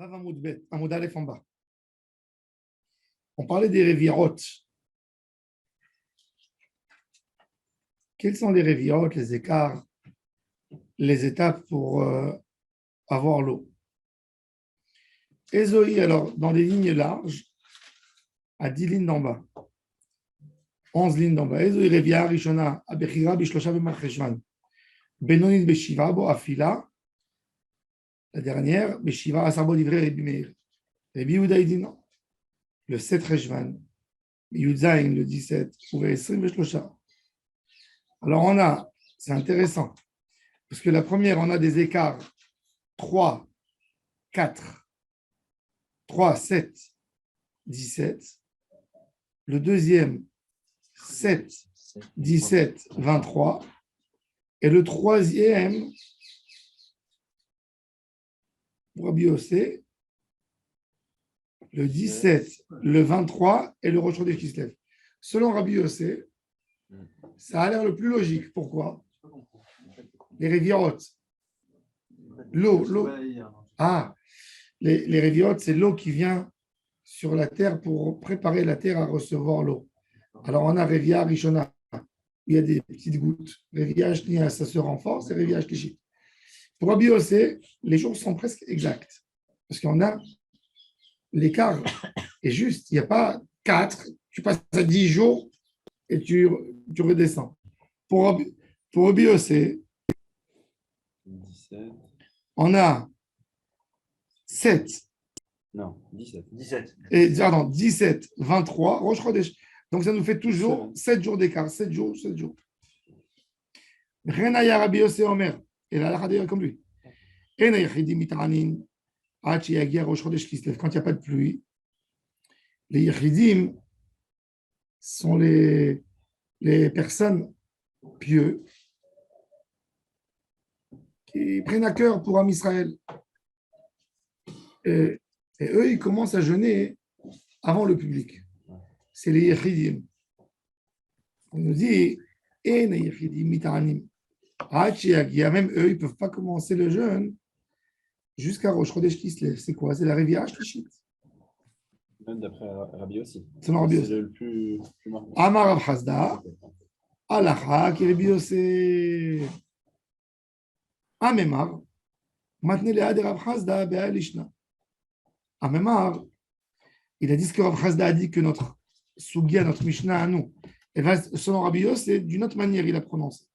Vav Amoud Bet, Amoud Aleph en bas. On parlait des révirot. Quels sont les révirot, les écarts, les étapes pour avoir l'eau? Ezoï, alors, dans des lignes larges, à 10 lignes d'en bas, 11 lignes d'en bas. Ezoï Revia Rishona, Abechira, Bishlosha, Bemacheshvan, Benonit, Beshiva, Bo Afila, la dernière, Beshiva, Asarbo, Livré, Rebi Meir. Rebi Yehuda, dit non. Le 7 Reshvan, Yudzaïn, le 17, Ouve Esrim, Beshlosha. Alors, on a, c'est intéressant, parce que la première, on a des écarts 3, 4, 3, 7, 17. Le deuxième, 7, 17, 23. Et le troisième, pour Rabbi Yossé, le 17, le 23 et le Rosh Chodesh qui se lève. Selon Rabbi Yossé, ça a l'air le plus logique. Pourquoi? Les révirotes. L'eau. Ah, les révirotes, c'est l'eau qui vient sur la terre pour préparer la terre à recevoir l'eau. Alors, on a Révia Rishona, il y a des petites gouttes. Révia Shnia, ça se renforce, et Révia Shlichit. Pour Rabbi Yossé, les jours sont presque exacts. Parce qu'on a l'écart est juste. Il n'y a pas 4, tu passes à 10 jours et tu redescends. Pour Rabbi Yossé, on a 7. Non, 17. Et, pardon, 17, 23, Rosh Chodesh. Donc, ça nous fait toujours 7 jours d'écart. 7 jours. Renaya Rabbi Yossé Omer. Et là, la d'ailleurs comme lui. Quand il n'y a pas de pluie, les Yechidim sont les personnes pieuses qui prennent à cœur pour Am Israël. Et eux, ils commencent à jeûner avant le public. C'est les Yechidim. On nous dit, même eux, ils ne peuvent pas commencer le jeûne jusqu'à Rosh Chodesh qui se lève. C'est quoi? C'est la Révia Shlichit. Même d'après Rabbi aussi. C'est le plus marquant. Amar Rav Chazda, Alacha, qui Rabbi Yossé. Amemar, maintenant les Ad Rav Chazda, Be'al Ishna. Amemar, il a dit ce que Rav Chazda a dit que notre Sugia, notre Mishnah à nous, et selon Rabbi Yossé, d'une autre manière, il a prononcé.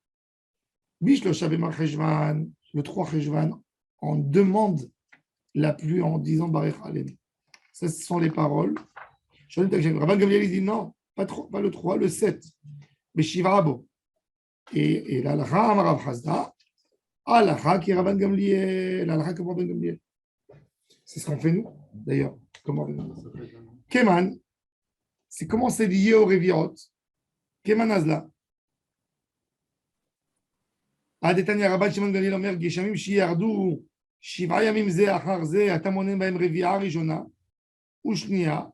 Bishlocha Bemar Cheshvan, le 3 Cheshvan, on demande la pluie en disant Barech Alenu. Ça, ce sont les paroles. Rabban Gamliel dit non, pas le 3, le 7. Mais Shivarabo. Et l'Alcha Amar Rav Chazda, Alcha qui est Rabban Gamliel, l'Alcha comme Rabban Gamliel. C'est ce qu'on fait nous, d'ailleurs. Keman, c'est comment c'est lié au Révirot. Keman Azla. Adetania Rabban Shimon Gamliel Omer, Geshamim Shiyardu, Shiva Yamim Ze Achar Ze, Atamonem Baem Revia Rishona, Ushnia,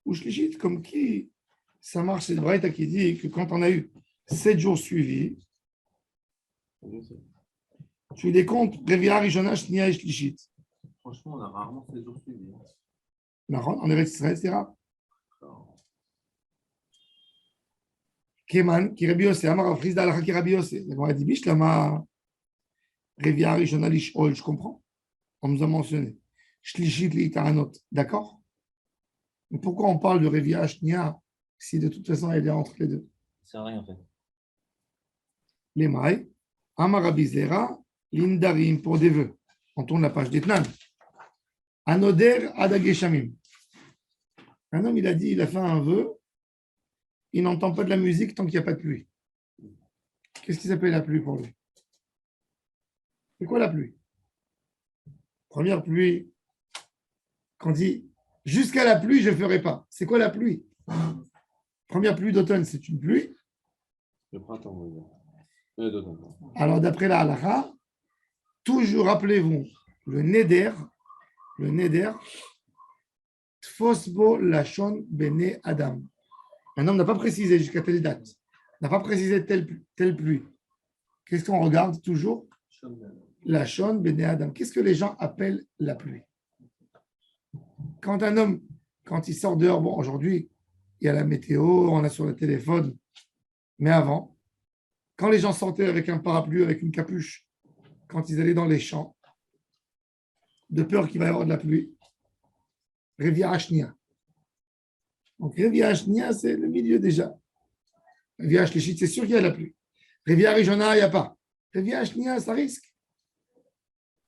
Ushlichit, comme qui ça marche, c'est le Braïta qui dit que quand on a eu 7 jours suivis, tu les comptes, Revia Rishona, Shnia et Shlichit. Franchement, on a rarement 7 jours suivis. En Eretz Israël, c'est rare. Keman, qui Rabbi Yossé, Amar Rav Chizda, Alcha qui Rabbi Yossé. Donc on a dit, Bish, Lama, Revia Rishona, Lishol, je comprends. On nous a mentionné. Shlichit, Li'itaranot, d'accord? Mais pourquoi on parle de Revia Shnia si de toute façon elle est entre les deux? C'est rien en fait. Les mailles, Amarabizera, Lindarim pour des vœux. On tourne la page d'Etnan. Anoder Adageshamim. Un homme, il a dit, il a fait un vœu, il n'entend pas de la musique tant qu'il n'y a pas de pluie. Qu'est-ce qui s'appelle la pluie pour lui? C'est quoi la pluie? Première pluie, quand on dit jusqu'à la pluie, je ne ferai pas. C'est quoi la pluie? Première pluie d'automne, c'est une pluie. Le printemps, d'automne. Alors, d'après la halakha, toujours rappelez-vous, le neder, tfosbo lachon bene adam. Un homme n'a pas précisé jusqu'à telle date, n'a pas précisé telle pluie. Qu'est-ce qu'on regarde toujours? Lachon bene adam. Qu'est-ce que les gens appellent la pluie? Quand un homme, quand il sort dehors, bon, aujourd'hui, il y a la météo, on a sur le téléphone, mais avant, quand les gens sortaient avec un parapluie, avec une capuche, quand ils allaient dans les champs, de peur qu'il va y avoir de la pluie, Revia Ashnia. Donc, Revia Ashnia, c'est le milieu déjà. Revia Ashlichit, c'est sûr qu'il y a de la pluie. Revia Rijona, il n'y a pas. Revia Ashnia, ça risque.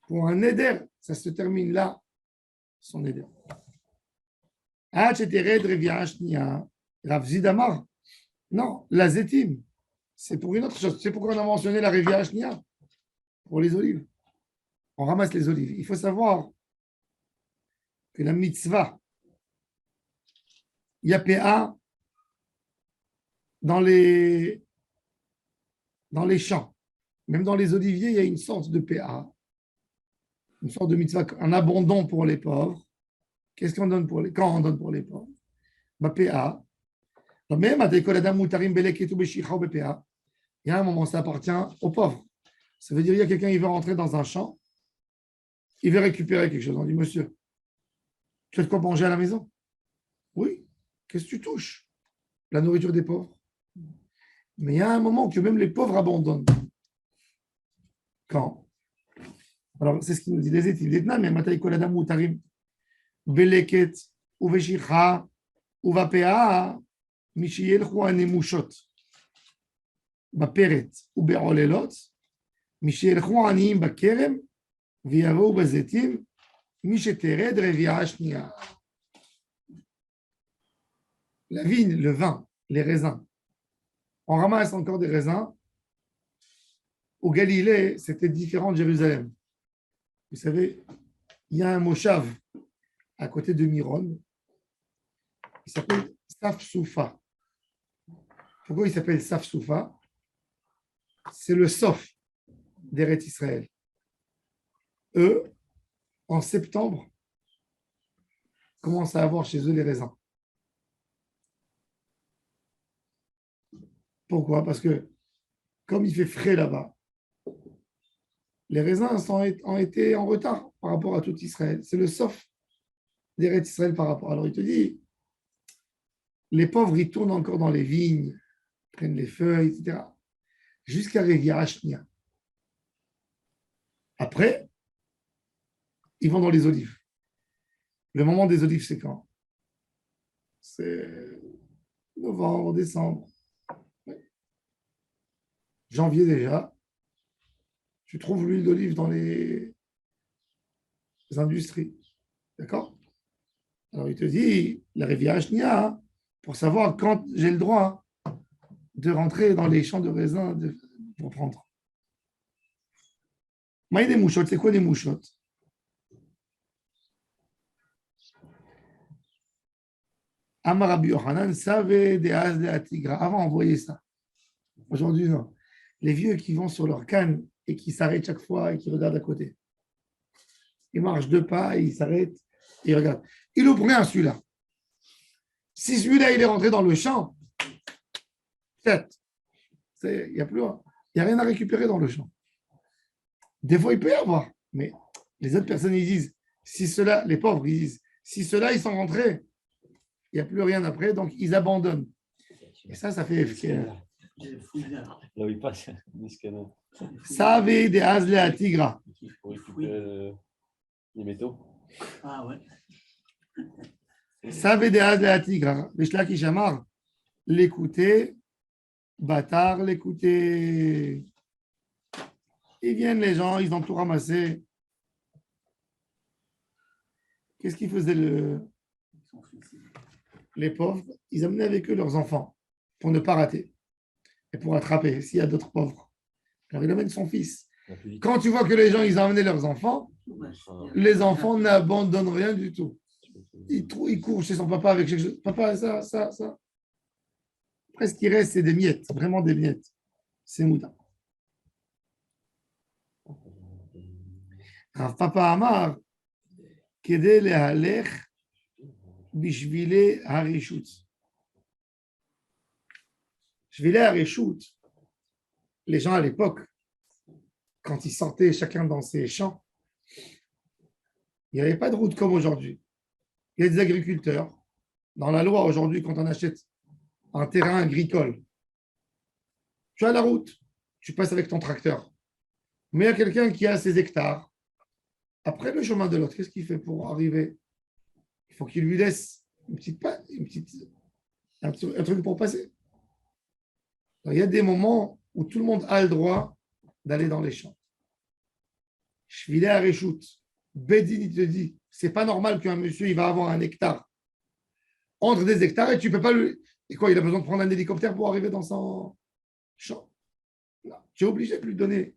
Pour un éder, ça se termine là, son éder. Ah, Chetered Revia Ashnia. Rav Zidamar. Non, la zétime, c'est pour une autre chose. C'est pourquoi on a mentionné la Revia Ashnia. Pour les olives. On ramasse les olives. Il faut savoir que la mitzvah, il y a PA dans les champs. Même dans les oliviers, il y a une sorte de PA, une sorte de mitzvah, un abandon pour les pauvres. Qu'est-ce qu'on donne pour les quand on donne pour les pauvres? PA. Même à il y a un moment, ça appartient aux pauvres. Ça veut dire il y a quelqu'un qui veut rentrer dans un champ, il veut récupérer quelque chose. On dit, monsieur, tu as de quoi manger à la maison? Oui. Qu'est-ce que tu touches? La nourriture des pauvres. Mais il y a un moment que même les pauvres abandonnent. Quand? Alors, c'est ce qu'il nous dit les études. Mais Mataï Koladam Mutarim, Beleket, Uveshirha, Uvapea, Michiel Juan Mushot, Baperet, Uberolelot, Michiel Juanim Bakerem, Viavo Bazetim, Michetered Revia Ashnia. La vigne, le vin, les raisins. On ramasse encore des raisins. Au Galilée, c'était différent de Jérusalem. Vous savez, il y a un moshav à côté de Miron. Il s'appelle Saf-Soufa. Pourquoi il s'appelle Saf-Soufa? C'est le Sof d'Eretz Israël. Eux, en septembre, commencent à avoir chez eux les raisins. Pourquoi? Parce que comme il fait frais là-bas, les raisins ont été en retard par rapport à tout Israël. C'est le Sof d'Eretz Israël par rapport. Alors il te dit, les pauvres, ils tournent encore dans les vignes, prennent les feuilles, etc. Jusqu'à Revia Ashnia. Après, ils vont dans les olives. Le moment des olives, c'est quand? C'est novembre, décembre. Janvier déjà. Tu trouves l'huile d'olive dans les industries. D'accord? Alors il te dit, la Revia Ashnia, pour savoir quand j'ai le droit de rentrer dans les champs de raisins pour prendre. Maï des mouchottes, c'est quoi des mouchottes? Amarabi Yohanan savait des as de Atigra. Avant, on voyait ça. Aujourd'hui, non. Les vieux qui vont sur leur canne et qui s'arrêtent chaque fois et qui regardent à côté. Ils marchent deux pas, ils s'arrêtent et ils regardent. Il ouvre rien celui-là. Si celui-là, il est rentré dans le champ, peut-être. Il n'y a plus rien. Il n'y a rien à récupérer dans le champ. Des fois, il peut y avoir. Mais les autres personnes, ils disent, si cela, les pauvres, ils disent, si ceux-là, ils sont rentrés, il n'y a plus rien après, donc ils abandonnent. Et ça fait FKR. Là où il passe, Savez des Hazle à Tigra. pour récupérer les métaux. Ah ouais. Savez des Hazle à Tigra. Veshla qui chamar. L'écouter. Bâtard, l'écouter. Ils viennent, les gens, ils ont tout ramassé. Qu'est-ce qu'ils faisaient les pauvres? Ils amenaient avec eux leurs enfants pour ne pas rater et pour attraper s'il y a d'autres pauvres. Alors il amène son fils. Quand tu vois que les gens, ils ont amené leurs enfants, les enfants n'abandonnent rien du tout. Ils courent chez son papa avec quelque chose. Papa, ça. Après, ce qui reste, c'est des miettes, vraiment des miettes. C'est mouta. Alors, papa Amar, Kede lehalech bishvile harishut. Shvile harishut, les gens à l'époque, quand ils sortaient chacun dans ses champs, il n'y avait pas de route comme aujourd'hui. Il y a des agriculteurs. Dans la loi, aujourd'hui, quand on achète un terrain agricole, tu as la route, tu passes avec ton tracteur. Mais il y a quelqu'un qui a ses hectares. Après le chemin de l'autre, qu'est-ce qu'il fait pour arriver? Il faut qu'il lui laisse un truc pour passer. Alors, il y a des moments où tout le monde a le droit d'aller dans les champs. Shvilé à Réchout. Bedin, il te dit, c'est pas normal qu'un monsieur, il va avoir un hectare entre des hectares et tu peux pas lui. Et quoi, il a besoin de prendre un hélicoptère pour arriver dans son champ? Non, tu es obligé de lui donner.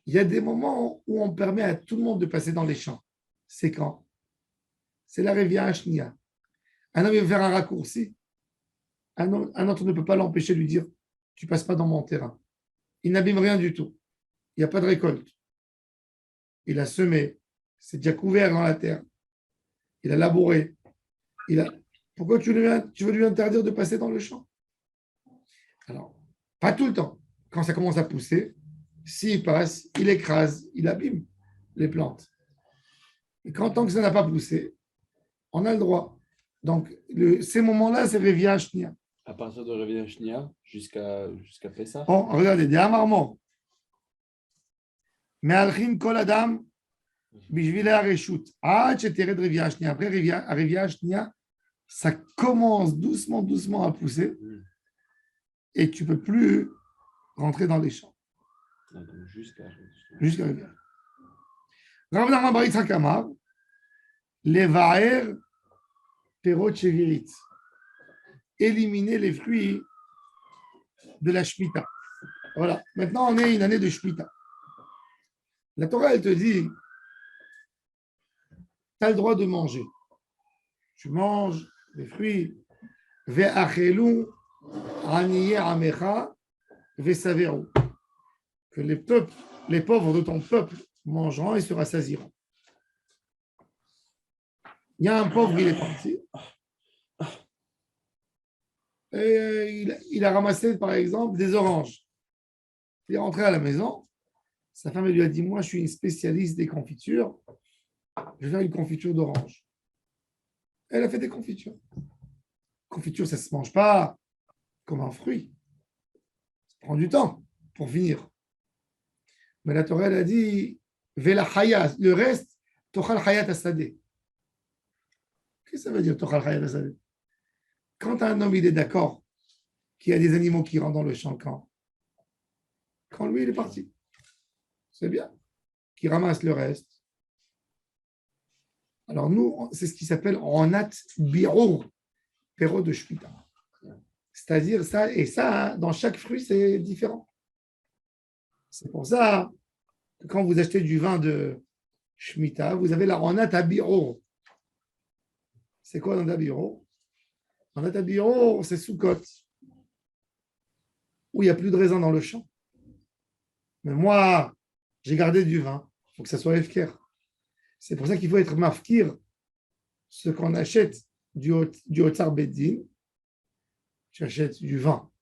Il y a des moments où on permet à tout le monde de passer dans les champs. C'est quand? C'est la rivière Ashnia. Un homme veut faire un raccourci. Un autre ne peut pas l'empêcher de lui dire tu passes pas dans mon terrain. Il n'abîme rien du tout. Il n'y a pas de récolte. Il a semé. C'est déjà couvert dans la terre. Il a labouré. Pourquoi tu veux lui interdire de passer dans le champ? Alors, pas tout le temps. Quand ça commence à pousser, s'il passe, il écrase, il abîme les plantes. Et tant que ça n'a pas poussé, on a le droit. Donc, ces moments-là, c'est Révia Shnia. À partir de Révia Shnia jusqu'à Pessah. Oh, regardez, des Amarmor. Mais Alchin Kol Adam, Bishvile Areshut. Ah, tu es de Révia Shnia. Après Révia Shnia, ça commence doucement, doucement à pousser. Et tu ne peux plus rentrer dans les champs. Jusqu'à Révia. Rav Nachman bar Yitzhak Amar, Levaer Perot Chevirit. Éliminer les fruits de la Shemitah. Voilà. Maintenant, on est une année de Shemitah. La Torah, elle te dit, tu as le droit de manger. Tu manges les fruits. Ve'achelu aniye amecha ve'saveru. Que les pauvres de ton peuple mangeront et se rassasieront. Il y a un pauvre, il est parti. Et il a ramassé, par exemple, des oranges. Il est rentré à la maison. Sa femme lui a dit, moi, je suis une spécialiste des confitures. Je vais faire une confiture d'orange. Elle a fait des confitures. Confiture, ça ne se mange pas comme un fruit. Ça prend du temps pour finir. Mais la Torah, elle a dit, Vela Hayat, le reste, Tochal Hayat Asadeh. Qu'est-ce que ça veut dire, Tochal Hayat Asadeh? Quand un homme, il est d'accord qu'il y a des animaux qui rentrent dans le champ, quand lui, il est parti, c'est bien, qu'il ramasse le reste. Alors nous, c'est ce qui s'appelle Ronat Biro, Péro de Shemitah. C'est-à-dire ça, et ça, dans chaque fruit, c'est différent. C'est pour ça que quand vous achetez du vin de Shemitah, vous avez la Ronat Biro. C'est quoi dans Biro? Ronat Biro, c'est Soukot, où il n'y a plus de raisin dans le champ. Mais moi, j'ai gardé du vin, il faut que ça soit efker. C'est pour ça qu'il faut être mafkir, ce qu'on achète du Otsar Beddin. Tu achètes du vin.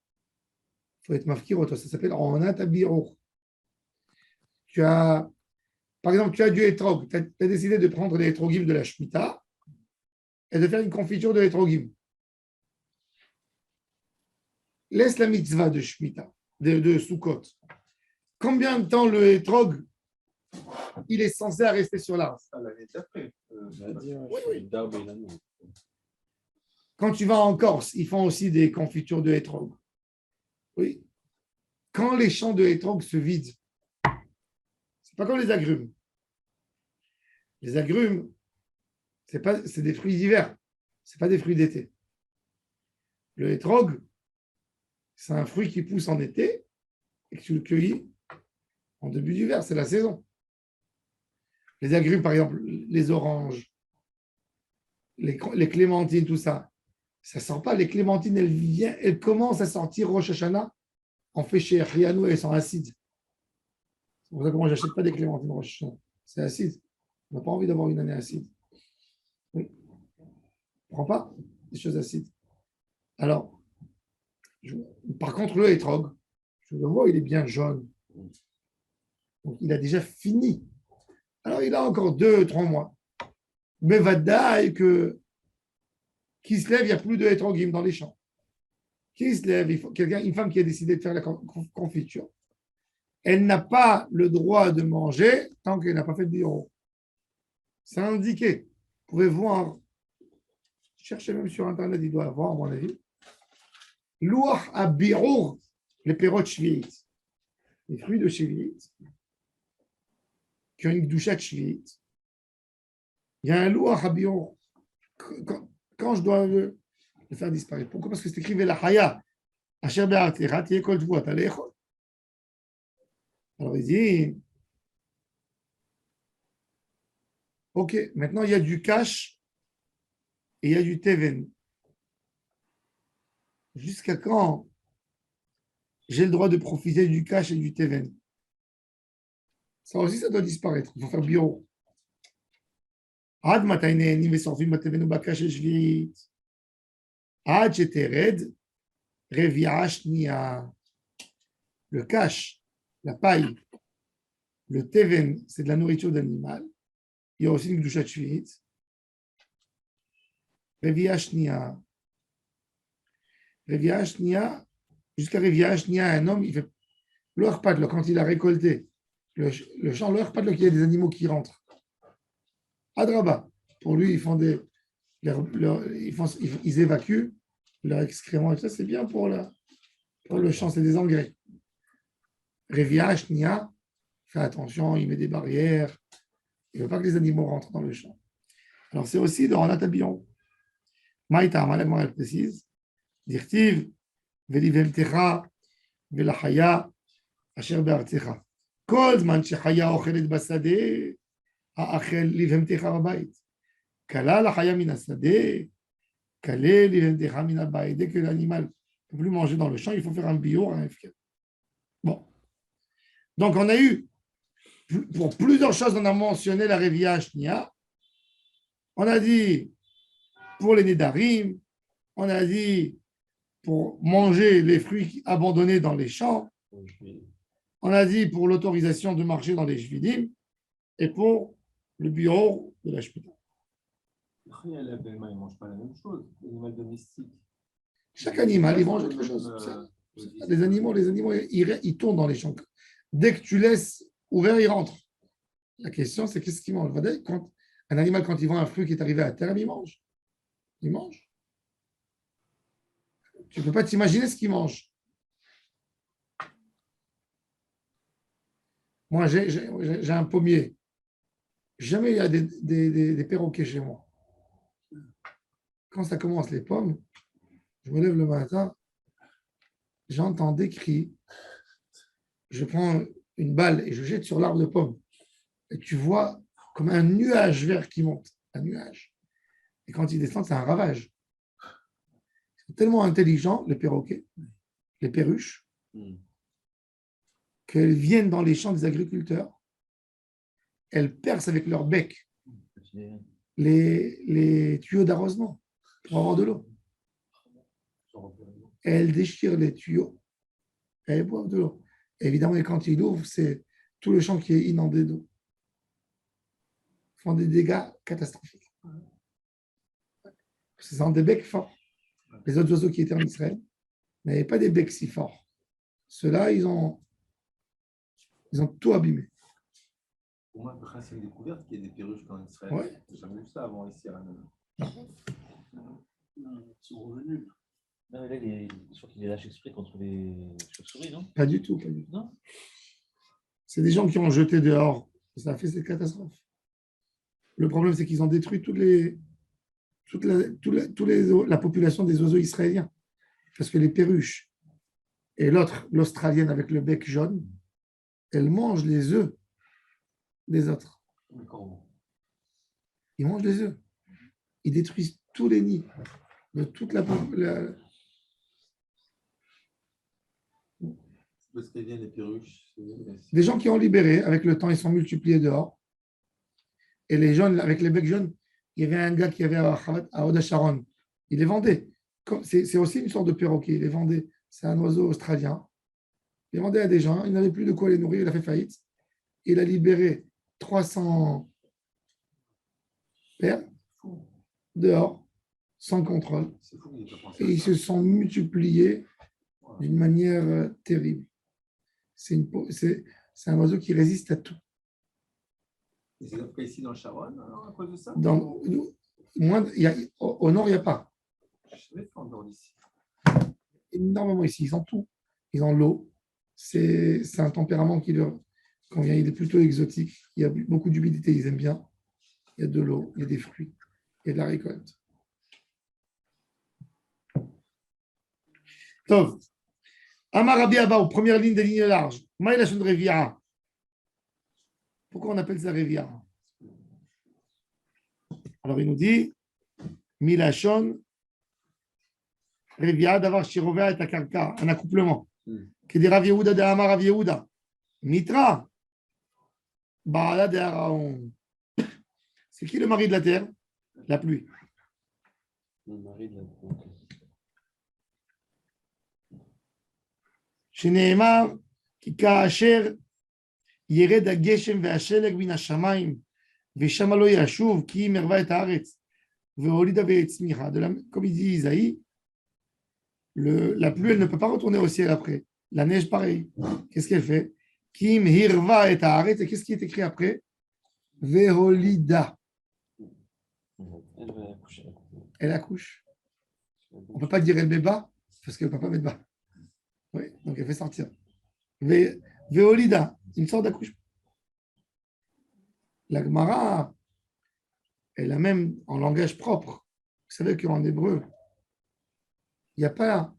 Il faut être mafkir, ça s'appelle Ronat Abiro. Par exemple, tu as du hétrog. Tu as décidé de prendre les hétrogim de la Shemitah et de faire une confiture de hétrogim. Laisse la mitzvah de Shemitah, de Sukkot. Combien de temps le hétrog il est censé rester sur l'arbre? Oui. Quand tu vas en Corse, ils font aussi des confitures de hétrog. Oui. Quand les champs de hétrog se vident, c'est pas comme les agrumes. Les agrumes, c'est des fruits d'hiver, c'est pas des fruits d'été. Le hétrog, c'est un fruit qui pousse en été et que tu le cueillis en début d'hiver, c'est la saison. Les agrumes, par exemple, les oranges, les clémentines, tout ça, ça ne sort pas. Les clémentines, elles commencent à sortir Rosh Hashanah. On fait chez Rianou, elles sont acides. C'est pour ça que moi, je n'achète pas des clémentines Rosh Hashanah. C'est acide. On n'a pas envie d'avoir une année acide. Oui. On ne prend pas des choses acides. Alors, par contre, le hétrog, je le vois, il est bien jaune. Donc, il a déjà fini. Alors, il a encore 2-3 mois. Bevada et que qui se lève, il n'y a plus de hétrogim dans les champs. Qui se lève, une femme qui a décidé de faire la confiture, elle n'a pas le droit de manger tant qu'elle n'a pas fait de bureau. C'est indiqué. Vous pouvez voir, cherchez même sur Internet, il doit avoir, à mon avis. Louach à birour, les perrots shvi'it, les fruits de shvi'it, qui ont une douchette shvi'it. Il y a un louach à birour. Quand je dois le faire disparaître. Pourquoi? Parce que c'est écrit la haya. Asher be'artecha tiye kol tvuot alechol. Alors il dit, ok, maintenant il y a du cash et il y a du teven. Jusqu'à quand j'ai le droit de profiter du cash et du teven? Ça aussi, ça doit disparaître. Il faut faire bio. Ad mataynenim vesorfim batevenu bakash eshvit. Ad shetered revia shnia. Le cash, la paille, le teven, c'est de la nourriture d'animal. Il y a aussi une doucha shvit. Revia shnia. Revia shnia. Jusqu'à revia shnia, un homme, il fait leur padlock quand il a récolté le champ, leur padlock, il y a des animaux qui rentrent. Adraba. Pour lui, ils font ils évacuent leur excrément et ça, c'est bien pour le champ, c'est des engrais. Revia, Shnia, fait attention, il met des barrières. Il ne veut pas que les animaux rentrent dans le champ. Alors, c'est aussi dans la tabion. Maïta, malheureusement, elle précise. Dirtiv, velivemtecha, velachaya, asher be'artecha. Kol zman shechaya ochelet basade, ha'achel livemtecha babayit. Kala la chaya min asade, kale livemtecha min abayit. Dès que l'animal ne peut plus manger dans le champ, il faut faire un bio, un FK. Bon. Donc, on a eu, pour plusieurs choses, on a mentionné la Revia Shnia. On a dit pour les Nédarim, on a dit pour manger les fruits abandonnés dans les champs, on a dit pour l'autorisation de marcher dans les Shvidim et pour le bureau de la Shpita. Après, la BMA, ils ne mangent pas la même chose. L'animal domestique. Chaque animal, il mange autre chose. Les animaux, ils tournent dans les champs. Dès que tu laisses ouvert, ils rentrent. La question, c'est qu'est-ce qu'il mange? Un animal, quand il voit un fruit qui est arrivé à terre, il mange. Il mange. Tu ne peux pas t'imaginer ce qu'il mange. Moi, j'ai un pommier. Jamais il y a des perroquets chez moi. Quand ça commence les pommes, je me lève le matin, j'entends des cris, je prends une balle et je jette sur l'arbre de pommes. Et tu vois comme un nuage vert qui monte, un nuage. Et quand il descend, c'est un ravage. Ils sont tellement intelligents, les perroquets, les perruches, qu'elles viennent dans les champs des agriculteurs, elles percent avec leur bec les tuyaux d'arrosement pour avoir de l'eau. Elles déchirent les tuyaux et elles boivent de l'eau. Évidemment, quand ils l'ouvrent, c'est tout le champ qui est inondé d'eau. Ils font des dégâts catastrophiques. Ce sont des becs forts. Les autres oiseaux qui étaient en Israël n'avaient pas des becs si forts. Ceux-là, ils ont tout abîmé. Pour moi, c'est une découverte qu'il y ait des perruches en Israël. Ouais. J'ai jamais vu ça avant ici à la maison. Ils sont revenus. Non, mais là, je crois qu'il les lâche exprès contre les chauves-souris, non? Pas du tout, pas du tout. Non. C'est des gens qui ont jeté dehors. Ça a fait cette catastrophe. Le problème, c'est qu'ils ont détruit la population des oiseaux israéliens. Parce que les perruches et l'autre, l'australienne avec le bec jaune, elle mange les œufs des autres. Ils mangent les œufs. Ils détruisent tous les nids de toute la. Parce qu'elles viennent les perruches. Des gens qui ont libéré, avec le temps, ils sont multipliés dehors. Et les jeunes, avec les becs jaunes, il y avait un gars qui avait à Oda Sharon. Il les vendait. C'est aussi une sorte de perroquet. Il les vendait. C'est un oiseau australien. Il les vendait à des gens. Il n'avait plus de quoi les nourrir. Il a fait faillite. Il a libéré 300 pères. dehors, sans contrôle. C'est fou qu'il ait pas pensé Et à ils ça. se sont multipliés d'une manière terrible. C'est un oiseau qui résiste à tout. Et c'est après ici dans le Charonne, alors, à cause de ça Au nord, il n'y a pas. Je savais pas en dehors d'ici. Énormément ici. Ils ont tout. Ils ont l'eau. C'est un tempérament qui leur convient. Il est plutôt exotique. Il y a beaucoup d'humidité. Ils aiment bien. Il y a de l'eau. Il y a des fruits. Il y a de la récolte. Tov. Amar Rabbi Abba, aux premières lignes des lignes larges. Maïlachon Revia. Pourquoi on appelle ça Revia? Alors il nous dit Milachon Revia d'avoir Shirovea et Takarka, un accouplement. Qui dit Rav Yehuda de Amar Rav Yehuda. Mitra. Baala de Araon. C'est qui le mari de la terre? La pluie. Le mari de la שנאמר, כי כאשר ירד הגשם והשלג מן השמיים, ושם לא ישוב, כי אם ערבה את הארץ, והולידה והצמיחה. Comme il dit Isaïe, la pluie, elle ne peut pas retourner au ciel après. La neige, pareil. Qu'est-ce qu'elle fait? Qui im hirva et haaretz. Et qu'est-ce qui est écrit après? Veholida. Elle accouche. On ne peut pas dire elle met bas, parce qu'elle ne peut pas mettre bas. Oui, donc elle fait sortir. Veolida, une sorte d'accouchement. La Gemara, elle a même en langage propre. Vous savez qu'en hébreu, il n'y a pas.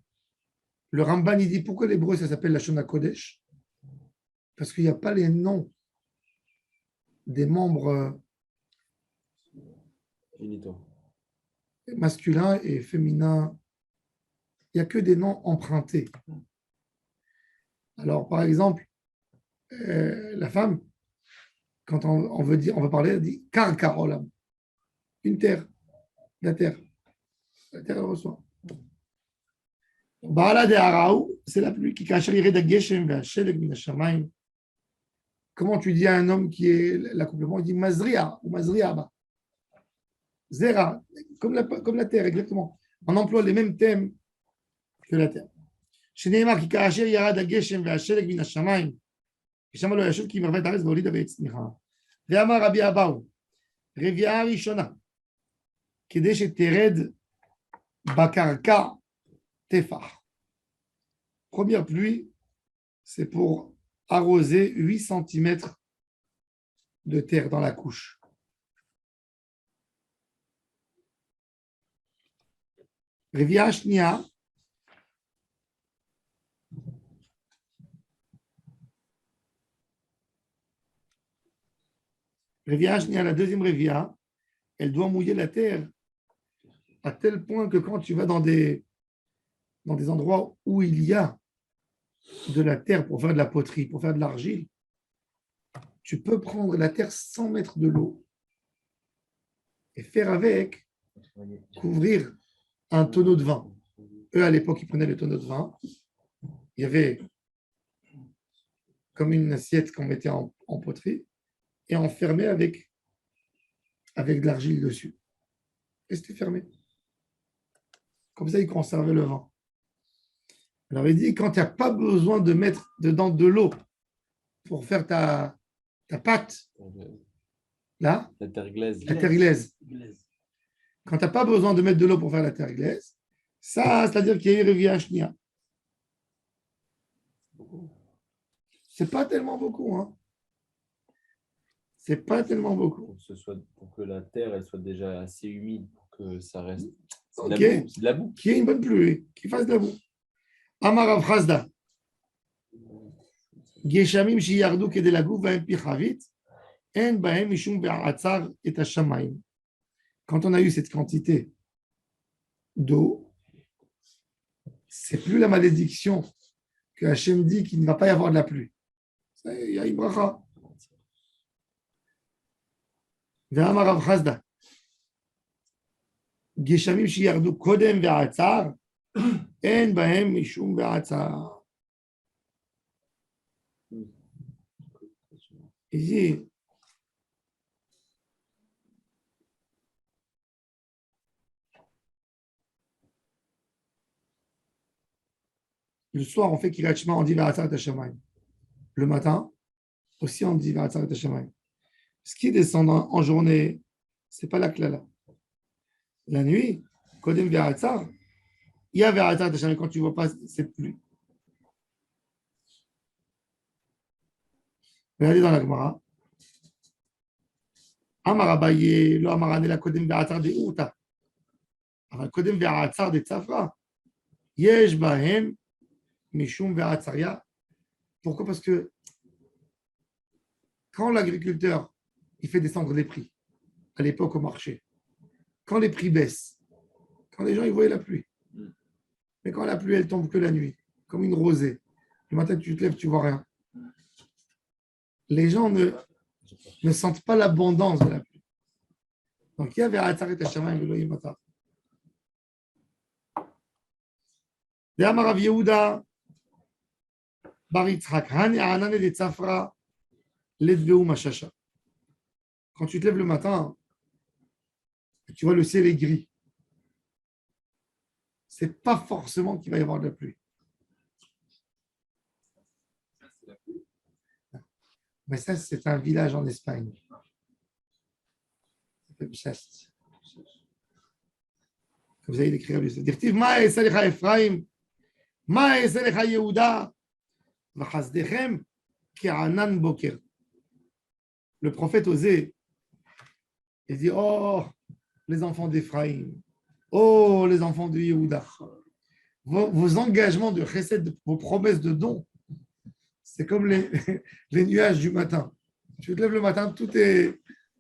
Le Ramban, il dit pourquoi l'hébreu, ça s'appelle la Shona Kodesh? Parce qu'il n'y a pas les noms des membres masculins et féminins. Il n'y a que des noms empruntés. Alors, par exemple, la femme, quand on veut parler, elle dit Karka Olam, une terre, la terre. La terre, elle reçoit. Baala de Araou, c'est la pluie qui cache de Geshem Vashelek min Hashamayim. Comment tu dis à un homme qui est l'accouplement? Il dit Mazria ou Mazriaba. Zera, comme la terre, exactement. On emploie les mêmes thèmes que la terre. שנאמר כי כאשר ירד הגשם והשלג מן השמיים ושם לא ישוב כי מרבה את הארץ והולידה והצמיחה. ואמר רבי אבאו רביעה ראשונה כדי שתרד בקרקע טפח. Première pluie, c'est pour arroser 8 cm de terre dans la couche. רביעה שנייה, la deuxième Révia, elle doit mouiller la terre à tel point que quand tu vas dans des endroits où il y a de la terre pour faire de la poterie, pour faire de l'argile, tu peux prendre la terre sans mettre de l'eau et faire avec, couvrir un tonneau de vin. Eux, à l'époque, ils prenaient le tonneau de vin. Il y avait comme une assiette qu'on mettait en poterie et enfermé avec de l'argile dessus. Et c'était fermé. Comme ça, ils conservaient le vin. Alors, il dit, quand tu n'as pas besoin de mettre dedans de l'eau pour faire ta pâte, là, la terre glaise. La terre glaise. Quand tu n'as pas besoin de mettre de l'eau pour faire la terre glaise, ça, c'est-à-dire qu'il y a eu Revia Shnia. C'est pas tellement beaucoup, hein. C'est pas tellement beaucoup. Pour que la terre elle soit déjà assez humide pour que ça reste. C'est Ok. de la boue. Qu'il y ait une bonne pluie, qu'il fasse de la boue. Amar Avrazda. Geshamim shiyardu kede lagou va'em pichavit, en bahem mishum be'atzar et hashamayim. Quand on a eu cette quantité d'eau, c'est plus la malédiction que Hachem dit qu'il ne va pas y avoir de la pluie. Il y a une bracha. ואמר רב חסדא, גשמים שירדו קודם בעצר, אין בהם משום בעצר. Ici, Le soir, on fait Kiryat Shema, on dit Va'atzar et Hashemayim. Le matin, aussi, on dit Va'atzar et Hashemayim. Ce qui est descendant en journée, ce n'est pas la klala. La nuit, Kodem Va'atzar, il y a Va'atzar et Hashemayim. Quand tu ne vois pas, c'est plus. Regardez dans la Gemara. Amar Abaye, lo Amar Anela Kodem Va'atzar de Urta. אבל קודם והעצר דצפרא, יש בהם משום והעצריה. Pourquoi? Parce que quand l'agriculteur il fait descendre les prix à l'époque au marché, quand les prix baissent, quand les gens ils voient la pluie, mais quand la pluie elle tombe que la nuit, comme une rosée, le matin tu te lèves, tu vois rien. Les gens ne sentent pas l'abondance de la pluie. Donc il y avait Atzaret Hashamayim velo yimatar. De'amar Rav Yehuda bar Yitzhak, hani anane de tzafra ledveu mashasha. Quand tu te lèves le matin, tu vois le ciel est gris. C'est pas forcément qu'il va y avoir de la pluie. Mais ça, c'est un village en Espagne. Ça s'appelle Chast. Vous allez l'écrire lui. Dirtiv ma eselecha Ephraim, ma eselecha Yehuda, v'chazdechem ke'anan boker. Le prophète Osée, il dit, oh, les enfants d'Ephraïm, oh, les enfants de Yehuda, vos engagements de chesed, vos promesses de dons, c'est comme les nuages du matin. Tu te lèves le matin, tout est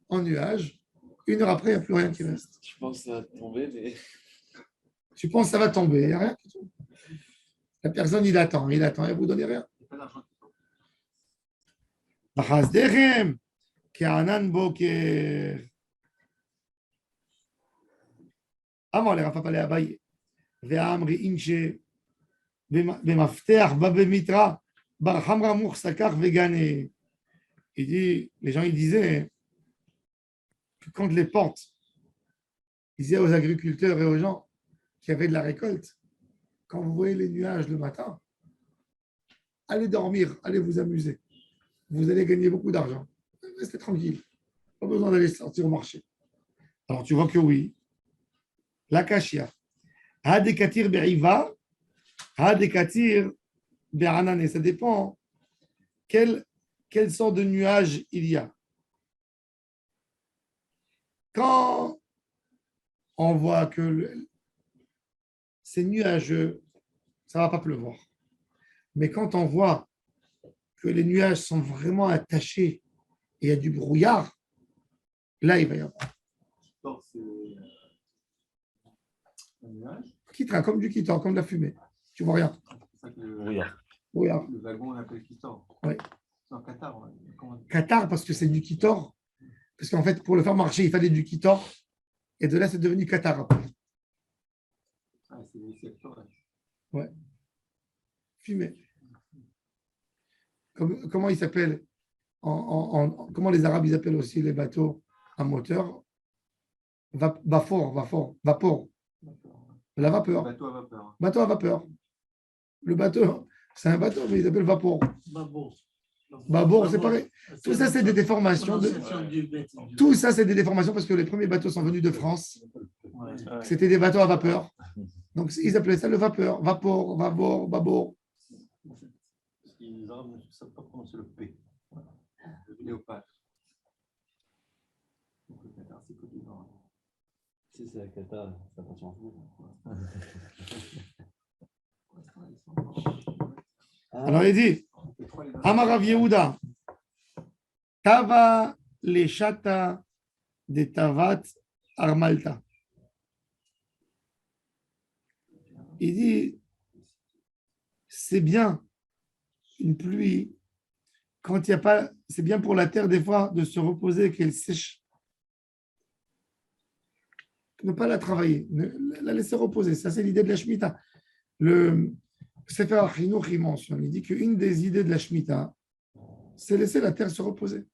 en nuage. Une heure après, il n'y a plus rien qui reste. Je pense que ça va tomber, mais. Tu penses que ça va tomber, il n'y a rien qui tombe. La personne, il attend, et vous ne donnez rien. B'chazdechem ke'anan boker. אמר לרב פלא אביי, ואמרי אינשה במפתח בבמיתרא, בר חמרא מוכסה כך וגנה. Il dit, les gens ils disaient que quand les portes disaient aux agriculteurs et aux gens qui avaient de la récolte, quand vous voyez les nuages le matin, allez dormir, allez vous amuser. Vous allez gagner beaucoup d'argent. Restez tranquille. Pas besoin d'aller sortir au marché. Alors tu vois que oui. La kashia. Hadekatir be'iva, hadekatir be'anane. Ça dépend quelle sorte de nuage il y a. Quand on voit que c'est nuageux, ça ne va pas pleuvoir. Mais quand on voit que les nuages sont vraiment attachés et il y a du brouillard, là, il va y avoir. Kitan, comme du kitan, comme de la fumée. Tu vois rien. Brouillard. Le wagon, on l'appelle kitor. Oui. En Qatar, Qatar, parce que c'est du kitor. Parce qu'en fait, pour le faire marcher, il fallait du kitor. Et de là, c'est devenu Qatar. Ah, c'est des secteurs. Ouais. Fumée. Comment ils s'appellent comment les Arabes ils appellent aussi les bateaux à moteur? Vapor. La vapeur. Bateau à vapeur. Bateau à vapeur. Le bateau, c'est un bateau, mais ils appellent vapor. Babour, c'est pareil. Tout ça, c'est des déformations. Tout ça, c'est des déformations parce que les premiers bateaux sont venus de France. C'était des bateaux à vapeur. Donc, ils appelaient ça le vapeur. Vapor, babor. Les Arabes ne savent pas prononcer le P. Le léopard. Si c'est la Qatar, ça passe en fou. Alors, il dit Amar Rav Yehuda, Tava leshata de Tavat Armalta. Il dit c'est bien une pluie quand il n'y a pas, c'est bien pour la terre des fois de se reposer, qu'elle sèche. Ne pas la travailler, la laisser reposer. Ça, c'est l'idée de la Shemitah. Le Sefer HaChinuch, il mentionne, il dit qu'une des idées de la Shemitah, c'est laisser la terre se reposer.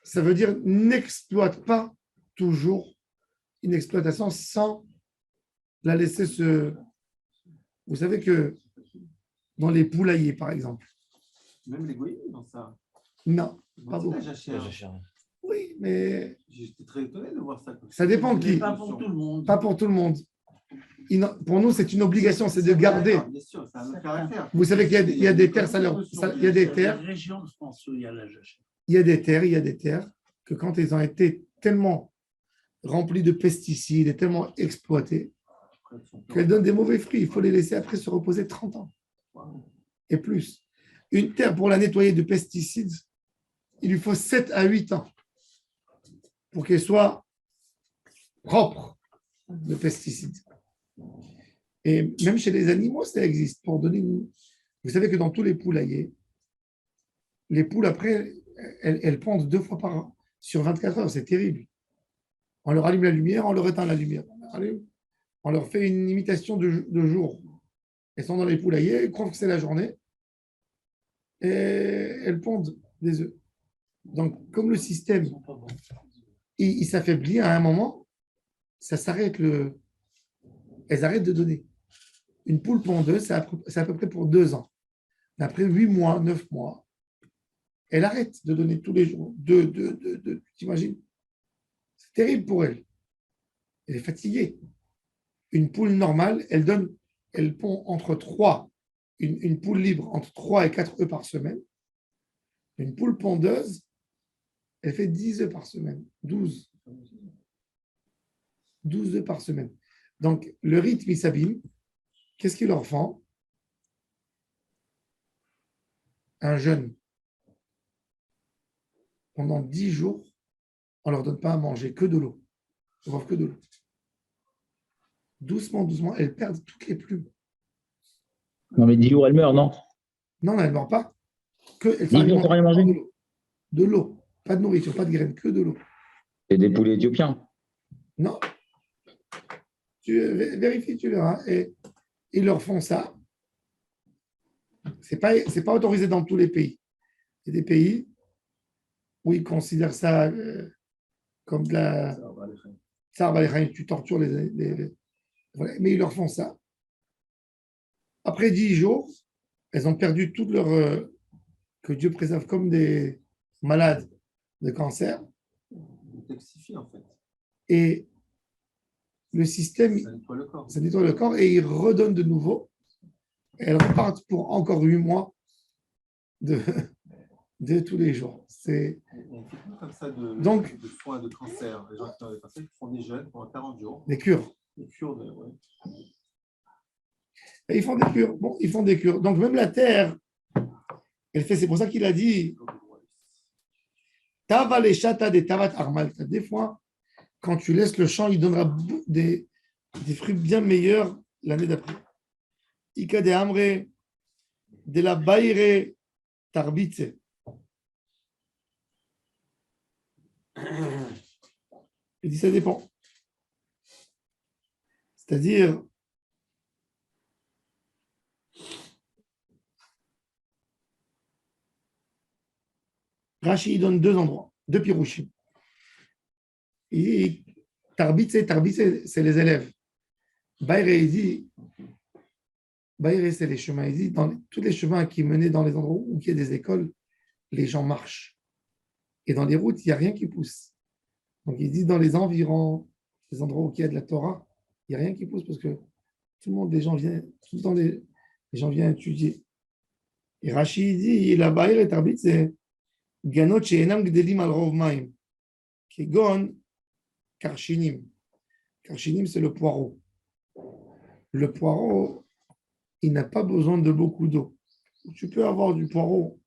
Ça veut dire n'exploite pas toujours une exploitation sans la laisser se... Vous savez que dans les poulaillers, par exemple. Même les goyim dans ça. Non, Ils pas vont beaucoup. dire, la jachère. La jachère. Oui, mais J'étais très étonné de voir ça. ça dépend de Mais qui. pas pour tout le monde. Pas pour tout le monde. Pour nous, c'est une obligation, c'est de garder. Bien sûr, c'est un autre caractère. Vous savez qu'il y a des terres, il y a des Il y a terres, des régions de France où il y a la jachère. il y a des terres que quand elles ont été tellement remplies de pesticides et tellement exploitées, qu'elles donnent des mauvais fruits. Il faut les laisser après se reposer 30 ans et plus. Une terre, pour la nettoyer de pesticides, il lui faut 7 à 8 ans pour qu'elle soit propre de pesticides. Et même chez les animaux, ça existe. Pour donner Vous savez que dans tous les poulaillers, les poules, après, elles pondent 2 fois par an, sur 24 heures. C'est terrible. On leur allume la lumière, on leur éteint la lumière. On leur fait une imitation de jour. Elles sont dans les poulaillers, elles croient que c'est la journée. Et elles pondent des œufs. Donc, comme le système, il s'affaiblit à un moment, ça s'arrête. Elles arrêtent de donner. Une poule pondeuse, c'est à peu près pour 2 ans. Après 8 mois, 9 mois, elle arrête de donner tous les jours. T'imagines? C'est terrible pour elle. Elle est fatiguée. Une poule normale, elle pond entre 3, une poule libre, entre 3 et 4 œufs par semaine. Une poule pondeuse, elle fait 10 œufs par semaine, 12. 12 œufs par semaine. Donc, le rythme, il s'abîme. Qu'est-ce qu'ils leur font? Un jeûne. Pendant 10 jours, on ne leur donne pas à manger, que de l'eau. Ils ne boivent que de l'eau. Doucement, doucement, elles perdent toutes les plumes. Non, mais 10 jours, elle meurt, non? Non, elles ne meurent pas. Elles 10 jours pour rien manger? De l'eau. Pas de nourriture, pas de graines, que de l'eau. C'est des poulets éthiopiens. Non. Tu vérifies, tu verras. Et ils leur font ça. Ce n'est pas autorisé dans tous les pays. Il y a des pays où ils considèrent ça comme de la... Tu tortures les... Voilà. Mais ils leur font ça. Après 10 jours, elles ont perdu toute leur... que Dieu préserve comme des malades de cancer. Ils toxifient, en fait. Et le système, ça nettoie le corps et il redonne de nouveau. Et elles repartent pour encore 8 mois de tous les jours. C'est... On fait plus comme ça de soins de cancer. Les gens qui ont des cancers qui font des jeûnes pendant 40 jours. Des cures. Des cures de... Ouais. Et ils font des cures. Bon, ils font des cures. Donc même la terre, elle fait. C'est pour ça qu'il a dit Tava les chata des tavat armalta. Des fois, quand tu laisses le champ, il donnera des fruits bien meilleurs l'année d'après. Ika de amre de la baire tarbitze. Il dit ça dépend. C'est-à-dire, Rashi donne 2 endroits, 2 pirouchim. Et Tarbitze, c'est les élèves. Baire, il dit, Baire, c'est les chemins. Il dit, dans tous les chemins qui menaient dans les endroits où il y a des écoles, les gens marchent. Et dans les routes, il n'y a rien qui pousse. Donc il dit, dans les environs, les endroits où il y a de la Torah, il n'y a rien qui pousse parce que tout le monde, tout le temps, les gens viennent étudier. Et Rashi dit, la Baire et Tarbitze, c'est Ganot she'enam gdelim al rov maim. Kegon karshinim. Karshinim, c'est le poireau. Le poireau, il n'a pas besoin de beaucoup d'eau. Tu peux avoir du poireau.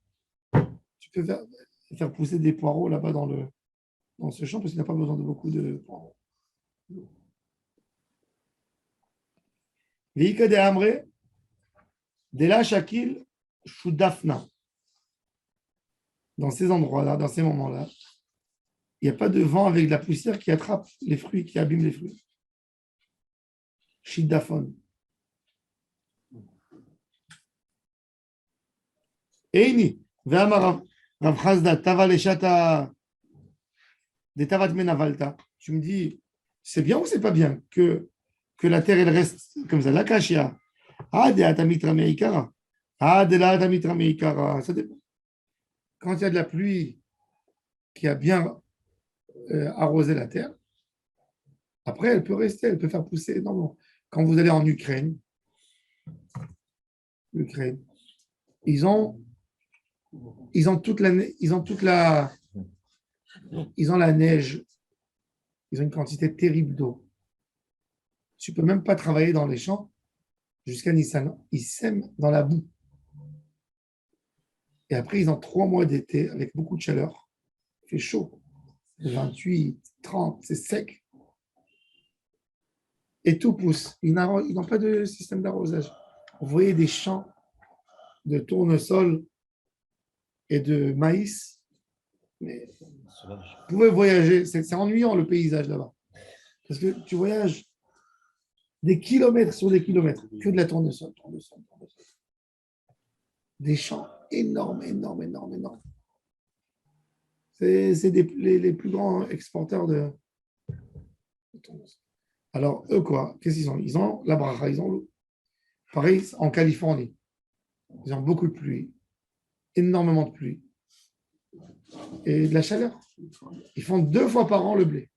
Tu peux faire pousser des poireaux là-bas dans ce champ parce qu'il n'a pas besoin de beaucoup de poireaux. Veika de Amre, de la Shakil, Shudafna. Dans ces endroits-là, dans ces moments-là, il n'y a pas de vent avec de la poussière qui attrape les fruits, qui abîme les fruits. Shidafon. Eini, Ve'amar Rav Chazda, Tava Leshata, de Tavat Menavalta. Tu me dis, c'est bien ou c'est pas bien que la terre elle reste comme ça? La Kashia. Ah, de Atamitra Meikara. Ah, de la tamitra meikara, ça dépend. Quand il y a de la pluie qui a bien arrosé la terre, après, elle peut rester, elle peut faire pousser énormément. Quand vous allez en Ukraine, ils ont toute la, ils ont la neige, ils ont une quantité terrible d'eau. Tu ne peux même pas travailler dans les champs jusqu'à Nissan. Ils sèment dans la boue. Et après, ils ont 3 mois d'été avec beaucoup de chaleur. Il fait chaud. 28, 30, c'est sec. Et tout pousse. Ils n'ont pas de système d'arrosage. Vous voyez des champs de tournesol et de maïs. Mais vous pouvez voyager. C'est ennuyant le paysage là-bas. Parce que tu voyages des kilomètres sur des kilomètres, que de la tournesol. Des champs énormes. C'est les plus grands exporteurs de tournesol. Alors, eux, quoi? Qu'est-ce qu'ils ont? Ils ont la bracha, ils ont l'eau. Pareil, en Californie, ils ont beaucoup de pluie, énormément de pluie et de la chaleur. Ils font 2 fois par an le blé.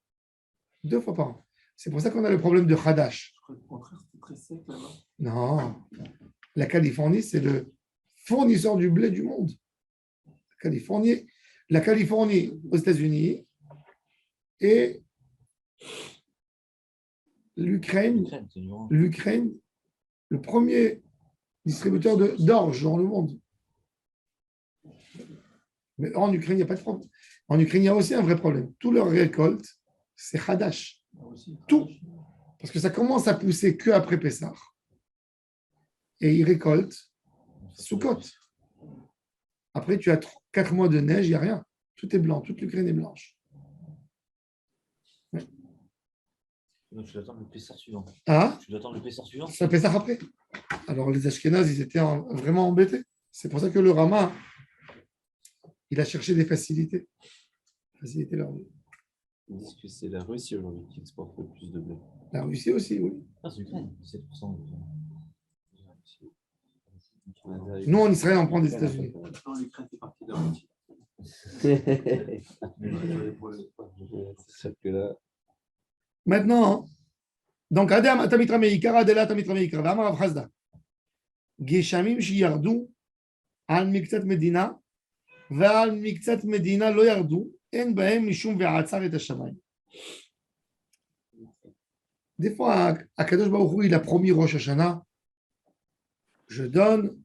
2 fois par an. C'est pour ça qu'on a le problème de Hadash. Au contraire, c'était très sec là-bas. Non. La Californie, c'est le fournisseur du blé du monde. La Californie aux États-Unis et l'Ukraine, le premier distributeur d'orge dans le monde. Mais en Ukraine, il n'y a pas de problème. En Ukraine, il y a aussi un vrai problème. Tout leur récolte, c'est Hadash. Tout. Parce que ça commence à pousser qu'après Pessah. Et ils récoltent Sukkot. Après, tu as 4 mois de neige, il n'y a rien. Tout est blanc, toute l'Ukraine est blanche. Ouais. Donc, tu dois attendre le Pessah suivant. Ah, Tu dois attendre le Pessah suivant. ça Pessah après. Alors, les Ashkénazes, ils étaient vraiment embêtés. C'est pour ça que le Rama, il a cherché des facilités. Faciliter leur vie. Ils disent que c'est la Russie aujourd'hui qui exporte le plus de blé. La Russie aussi, oui. Ah, c'est l'Ukraine, 17%. Nous, en Israël, on prend des États-Unis. Maintenant, l'Ukraine fait partie de la Russie. C'est sûr que là. Maintenant, donc, Adam, Atamitra Meikara, Adela, Atamitra Meikara, Vamar Avchazda. Geshamim Shiyardu, Al Miktat Medina, Val Miktat Medina lo yardu, En Bahem Mishum Ve'atzar et Hashamayim. Des fois, Akadosh Baruch Hu, il a promis Rosh Hashanah, je donne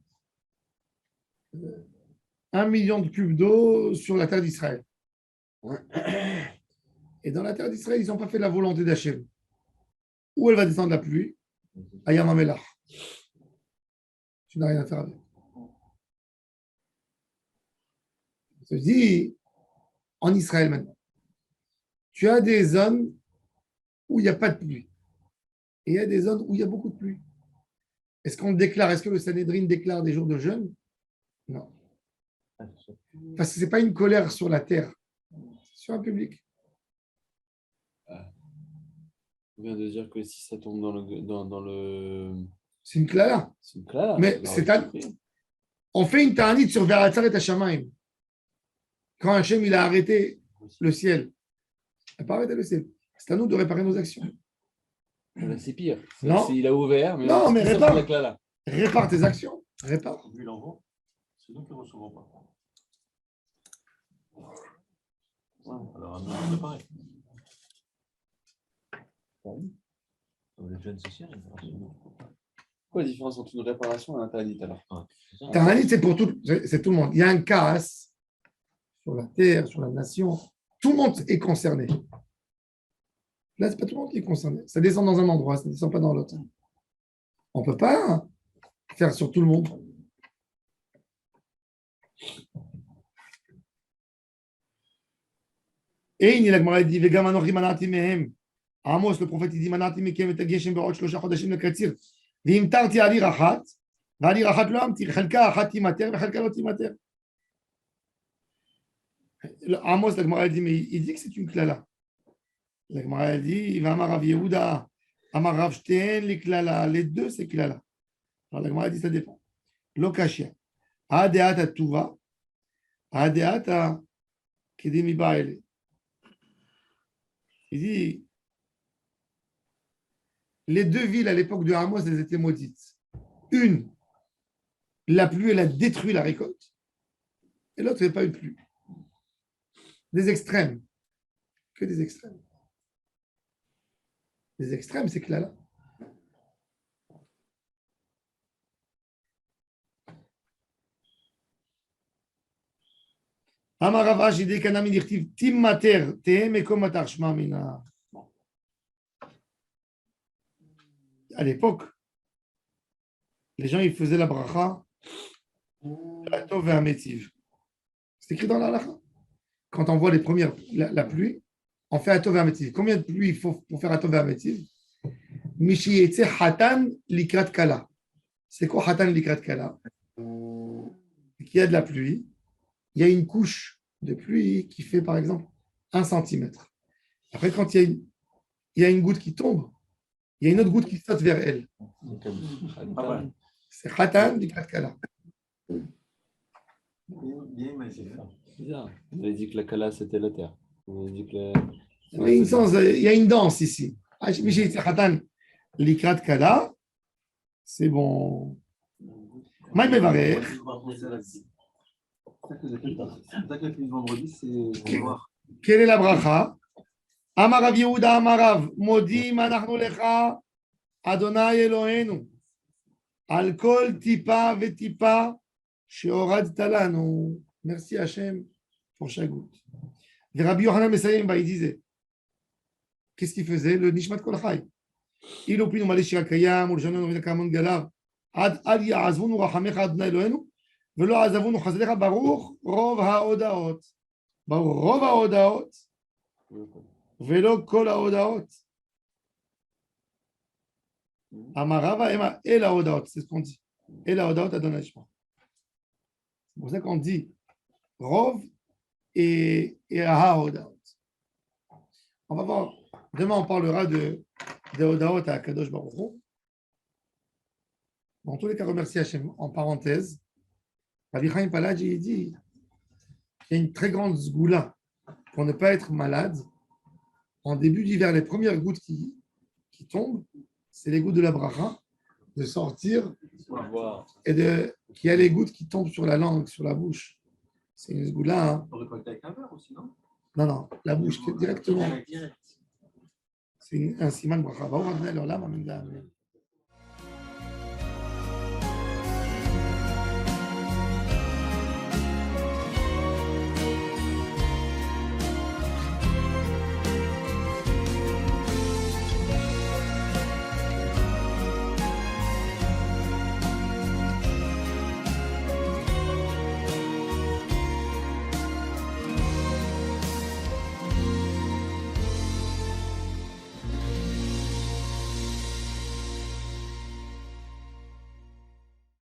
1 million de cubes d'eau sur la terre d'Israël. Et dans la terre d'Israël, ils n'ont pas fait la volonté d'Hachem. Où elle va descendre la pluie? À Yam HaMelach. Tu n'as rien à faire avec. Je te dis, en Israël maintenant, tu as des zones où il n'y a pas de pluie. Et il y a des zones où il y a beaucoup de pluie. Est-ce que le Sanhédrin déclare des jours de jeûne? Non. Parce que ce n'est pas une colère sur la terre, c'est sur un public. On vient de dire que si ça tombe dans le... C'est une clara. C'est une classe. Mais on fait une ta'anit sur Ve'atzar et Hashamayim. Quand Hachem il a arrêté le ciel, il n'a pas arrêté le ciel. C'est à nous de réparer nos actions. Là, c'est pire. Non. Il a ouvert, mais, Non, mais ça répare. fait la clala. Répare tes actions. Répare. Vu l'envoi, c'est nous qui ne recevons pas. Alors, c'est pareil. Le jeune social. Quoi la différence entre une réparation et un interdit alors? Ta'anit, c'est pour tout, c'est tout le monde. Il y a un casse sur la terre, sur la nation. Tout le monde est concerné. Là, ce n'est pas tout le monde qui est concerné. Ça descend dans un endroit, ça ne descend pas dans l'autre. On ne peut pas faire sur tout le monde. Et il a dit, Amos, le prophète, il dit, Manati mekem et geshem be'od 3 chodashim lekatzir. V'im tarti alir achat, v'alir achat lo amtir, chelka achat timater, v'chelka lo timater. Amos, la Gemara dit, mais il dit que c'est une klala. La Gemara dit, V'amar Rav Yehuda, Amar Rav Shteen, les klala, les deux, c'est klala. Alors la Gemara dit, ça dépend. Lokashia. Adeata tuva. Adeata kedemi baele. Il dit, les deux villes à l'époque de Amos, elles étaient maudites. Une, la pluie, elle a détruit la récolte. Et l'autre, il n'y a pas eu de pluie. Des extrêmes. Que des extrêmes. Les extrêmes, c'est que là. Amaravash, il dit qu'un ami dit Tim mater, tehem et komatar shma mina. À l'époque, les gens ils faisaient la bracha, la tov et un métiv. C'est écrit dans la halakha. Quand on voit les premières, la pluie, on fait atov et un métiv. Combien de pluie il faut pour faire atov et un métiv? Mishi yetze hatan likrat kala. C'est quoi hatan likrat kala? Il y a de la pluie. Il y a une couche de pluie qui fait, par exemple, 1 centimètre. Après, quand il y a une goutte qui tombe, il y a une autre goutte qui saute vers elle. C'est Khatan du Kala. Bien imaginé. Bizarre. Vous avez dit que la Kala, c'était la terre. Vous avez dit que Il y a une danse ici. Khatan Likrat Kala, c'est bon. Maïm Evarech. Vendredi, c'est noir. Quelle est la bracha? Amarav Yehuda Amarav, Modim anachnu lecha, Adonai Eloheinu, al kol tipa vetipa, sheoradta lanu. Merci Hachem pour chaque goutte. Et Rabbi Yochanan Messayim, il disait, qu'est-ce qu'il faisait? Le Nishmat Kol Chai. Il opine au Shir Kayam, ou le Janon Rida Kamon Galav, Ad al Ya'azvunu Rachamecha Adonai Eloheinu, Velo Azavunu Chazlecha Baruch, Rov HaOdaot. Baruch Rov HaOdaot. Velo Kol HaOdaot. Amarava Ema El HaOdaot, c'est ce qu'on dit. El HaOdaot Adonai Shma. C'est pour ça qu'on dit Rov et HaOdaot. On va voir. Demain, on parlera de Odaot à Kadosh Baruch Hu. En tous les cas, remercie Hachem. En parenthèse, Rabbi Chaim Paladji dit qu'il y a une très grande zgoula pour ne pas être malade. En début d'hiver, les premières gouttes qui tombent, c'est les gouttes de la bracha, de sortir et qu'il y a les gouttes qui tombent sur la langue, sur la bouche. C'est une zgoula. Hein. On récolte avec un verre aussi, non? Non, la bouche directement. C'est un siman bracha.